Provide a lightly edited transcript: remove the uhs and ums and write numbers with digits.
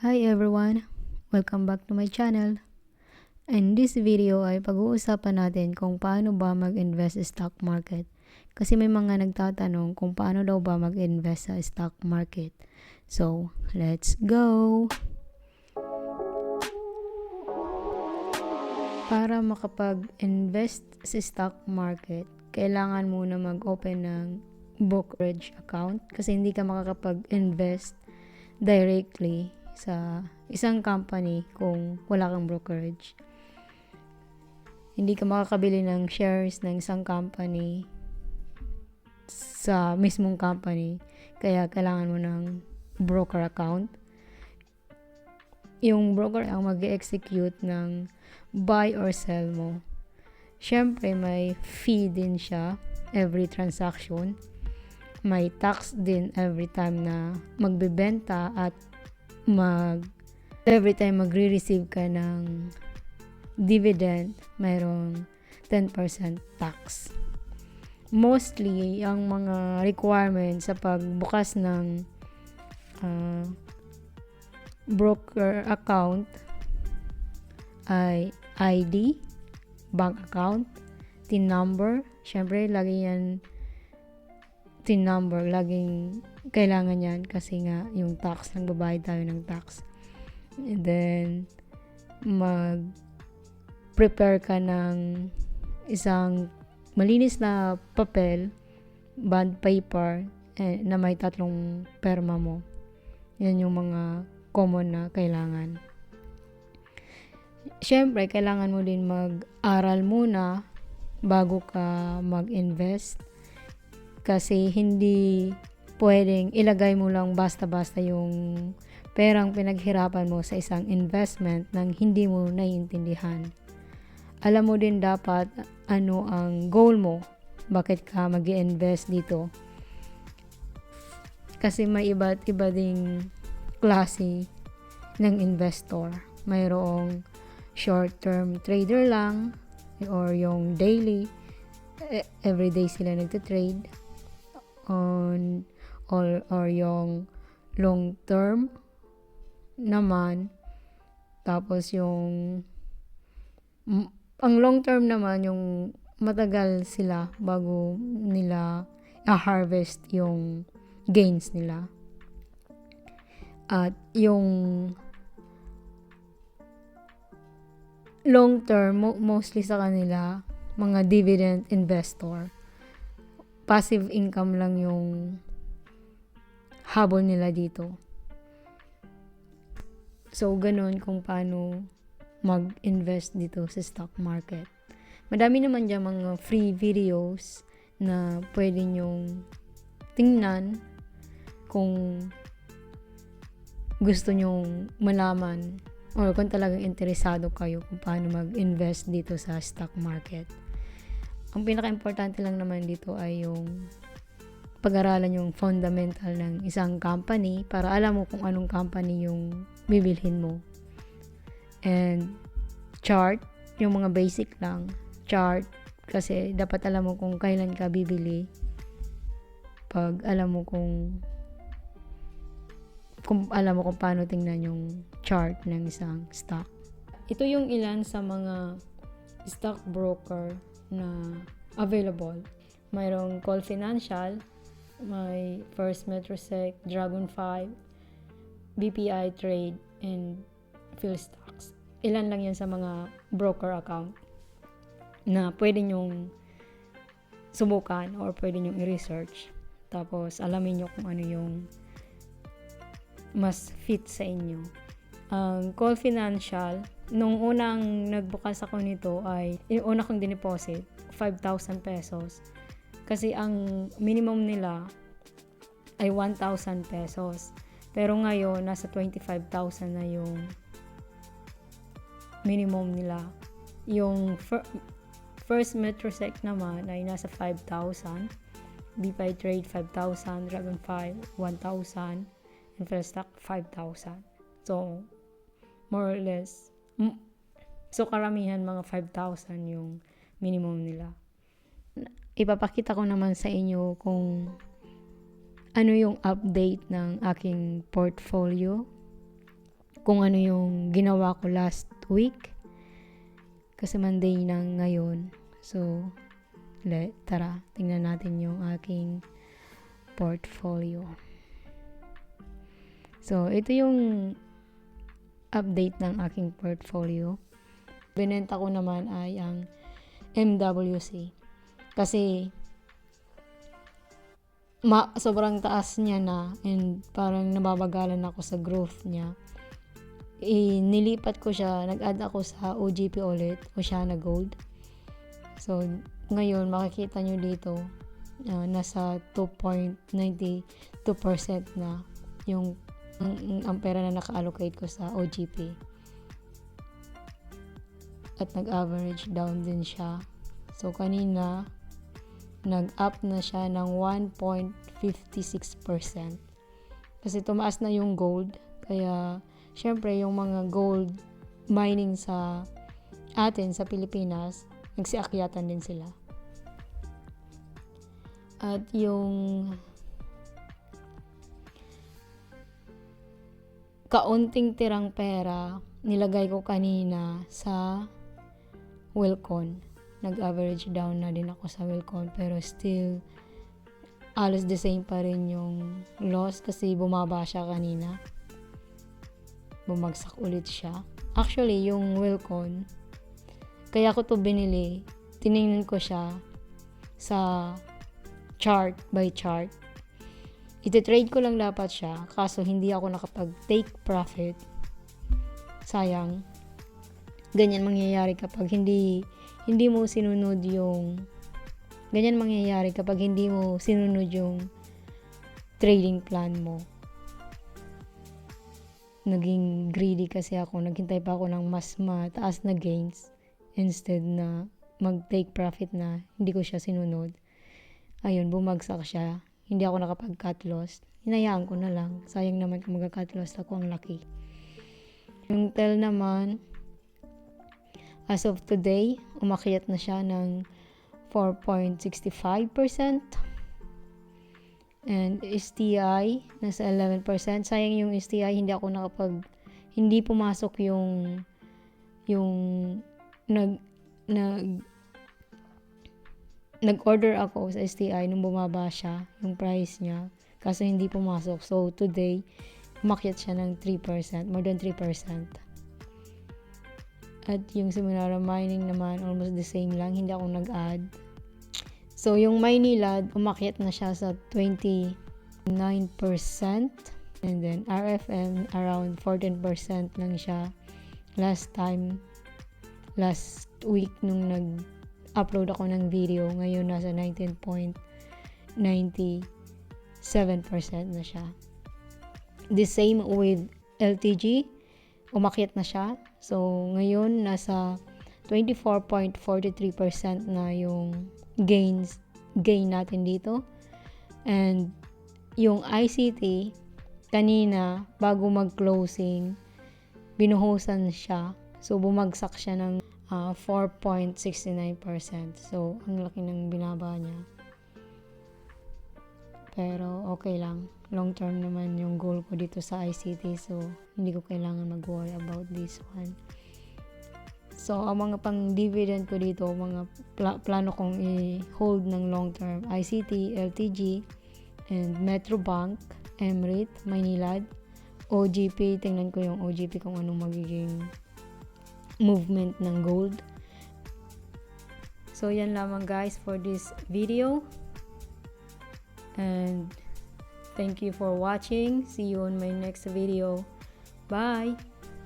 Hi everyone! Welcome back to my channel. In this video ay pag-uusapan natin kung paano ba mag-invest sa stock market. Kasi may mga nagtatanong kung paano daw ba mag-invest sa stock market. So, let's go! Para makapag-invest sa stock market, kailangan muna mag-open ng brokerage account kasi hindi ka makakapag-invest directly sa isang company kung wala kang brokerage. Hindi ka makakabili ng shares ng isang company sa mismong company, kaya kailangan mo ng broker account. Yung broker ang mag-execute ng buy or sell mo. Syempre may fee din siya every transaction. May tax din every time na magbebenta at every time magre-receive ka ng dividend, mayroong 10% tax. Mostly, ang mga requirements sa pagbukas ng broker account ay ID, bank account, TIN number. Syempre, lagi yan TIN number, laging kailangan yan kasi nga yung tax, nagbabayad tayo ng tax. And then mag-prepare ka ng isang malinis na papel, bond paper, na may 3 perma mo. Yan yung mga common na kailangan. Syempre, kailangan mo din mag-aral muna bago ka mag-invest. Kasi hindi pwedeng ilagay mo lang basta-basta yung perang pinaghirapan mo sa isang investment nang hindi mo naiintindihan. Alam mo din dapat ano ang goal mo, bakit ka mag-i-invest dito. Kasi may iba't iba ding klase ng investor. Mayroong short-term trader lang or yung daily, everyday sila nagte-trade or yung long term naman. Tapos yung ang long term naman yung matagal sila bago nila i-harvest yung gains nila. At yung long term, mostly sa kanila, mga dividend investor. Passive income lang yung habol nila dito. So, ganun kung paano mag-invest dito sa stock market. Madami naman dyan mga free videos na pwede nyong tingnan kung gusto nyong malaman or kung talagang interesado kayo kung paano mag-invest dito sa stock market. Ang pinaka-importante lang naman dito ay yung pag-aralan yung fundamental ng isang company para alam mo kung anong company yung bibilhin mo. And chart, yung mga basic lang. Chart, kasi dapat alam mo kung kailan ka bibili. Pag alam mo kung alam mo kung paano tingnan yung chart ng isang stock. Ito yung ilan sa mga stock broker na available. Mayroong Call Financial, may First Metrosec, Dragon5, BPI Trade, and PhilStocks. Ilan lang yan sa mga broker account na pwede nyong subukan or pwede nyong i-research. Tapos alamin nyo kung ano yung mas fit sa inyo. Ang Call Financial, nung unang nagbukas ako nito ay, yung una kong dineposit, 5,000 pesos. Kasi ang minimum nila ay 1,000 pesos. Pero ngayon, nasa 25,000 na yung minimum nila. Yung First Metrosec naman ay nasa 5,000. BPI Trade, 5,000. Dragon5, 1,000. And PhilStock, 5,000. So, more or less. So, karamihan mga 5,000 yung minimum nila. Ipapakita ko naman sa inyo kung ano yung update ng aking portfolio kung ano yung ginawa ko last week. Kasi Monday na ngayon. So, tara, tingnan natin yung aking portfolio. So, ito yung update ng aking portfolio. Binenta ko naman ay ang MWC. Kasi, sobrang taas niya na and parang nababagalan ako sa growth niya. Nilipat ko siya, nag-add ako sa OGP ulit, Oceana Gold. So, ngayon, makikita nyo dito, nasa 2.92% na yung ang pera na naka-allocate ko sa OGP. At nag-average down din siya. So, kanina, nag-up na siya ng 1.56%. Kasi tumaas na yung gold, kaya syempre, yung mga gold mining sa atin, sa Pilipinas, nagsiakyatan din sila. At yung kaunting tirang pera, nilagay ko kanina sa Wilcon. Nag-average down na din ako sa Wilcon, pero still, halos the same pa rin yung loss kasi bumaba siya kanina. Bumagsak ulit siya. Actually, yung Wilcon, kaya ko to binili, tiningnan ko siya sa chart by chart. Iti-trade ko lang dapat siya, kaso hindi ako nakapag-take profit. Sayang. Ganyan mangyayari kapag hindi mo sinunod yung trading plan mo. Naging greedy kasi ako. Naghintay pa ako ng mas mataas na gains instead na mag-take profit na hindi ko siya sinunod. Ayun, bumagsak siya. Hindi ako nakapag-cut loss. Hinayaan ko na lang. Sayang naman kung mag-cut loss ako, ang laki. Yung TEL naman, as of today, umakyat na siya ng 4.65%. And STI, nasa 11%. Sayang yung STI, hindi pumasok yung nag-order ako sa STI nung bumaba siya, yung price niya. Kaso hindi pumasok. So, today, umakyat siya ng 3%, more than 3%. At yung Seminara Mining naman, almost the same lang, hindi ako nag-add. So, yung Maynilad, umakyat na siya sa 29%. And then, RFM, around 14% lang siya. Last week, nung nag-upload ako ng video, ngayon nasa 19.97% na siya. The same with LTG, umakyat na siya. So, ngayon, nasa 24.43% na yung gain natin dito. And yung ICT, kanina, bago mag-closing, binuhusan siya. So, bumagsak siya ng 4.69%. So, ang laki ng binaba niya. Pero, okay lang. Long term naman yung goal ko dito sa ICT. So, hindi ko kailangan mag-worry about this one. So, ang mga pang-dividend ko dito, mga plano kong i-hold ng long term, ICT, LTG, and Metrobank, Emrit, Maynilad, OGP, tingnan ko yung OGP kung anong magiging movement ng gold. So, yan lamang guys for this video. And thank you for watching. See you on my next video. Bye!